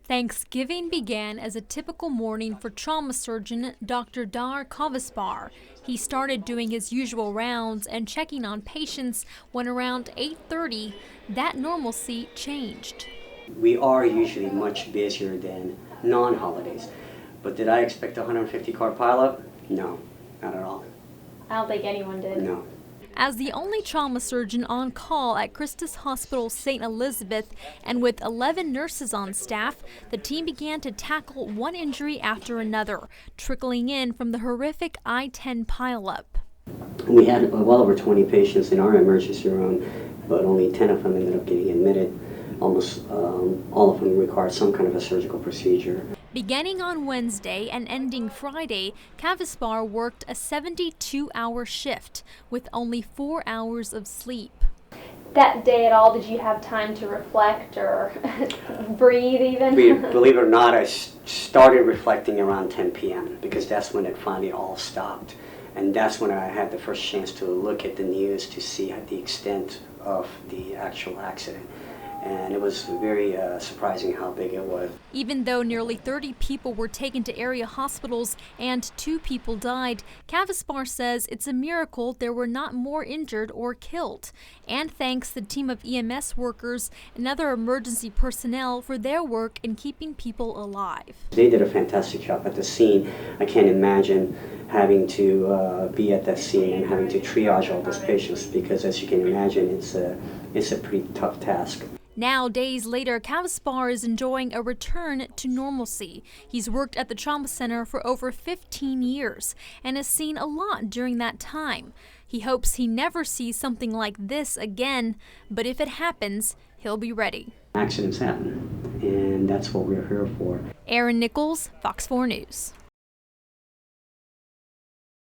Thanksgiving began as a typical morning for trauma surgeon Dr. Dar Kavaspar. He started doing his usual rounds and checking on patients when around 8:30, that normalcy changed. We are usually much busier than non-holidays, but did I expect a 150-car pileup? No, not at all. I don't think anyone did. No. As the only trauma surgeon on call at Christus Hospital St. Elizabeth and with 11 nurses on staff, the team began to tackle one injury after another, trickling in from the horrific I-10 pileup. We had well over 20 patients in our emergency room, but only 10 of them ended up getting admitted. Almost all of them required some kind of a surgical procedure. Beginning on Wednesday and ending Friday, Kavaspar worked a 72-hour shift with only 4 hours of sleep. That day at all, did you have time to reflect or breathe even? Believe it or not, I started reflecting around 10 p.m. because that's when it finally all stopped. And that's when I had the first chance to look at the news to see the extent of the actual accident. And it was very surprising how big it was. Even though nearly 30 people were taken to area hospitals and 2 people died, Kavaspar says it's a miracle there were not more injured or killed, and thanks the team of EMS workers and other emergency personnel for their work in keeping people alive. They did a fantastic job at the scene. I can't imagine having to be at that scene and having to triage all those patients because, as you can imagine, it's a pretty tough task. Now, days later, Kavaspar is enjoying a return to normalcy. He's worked at the trauma center for over 15 years and has seen a lot during that time. He hopes he never sees something like this again, but if it happens, he'll be ready. Accidents happen, and that's what we're here for. Erin Nichols, Fox 4 News.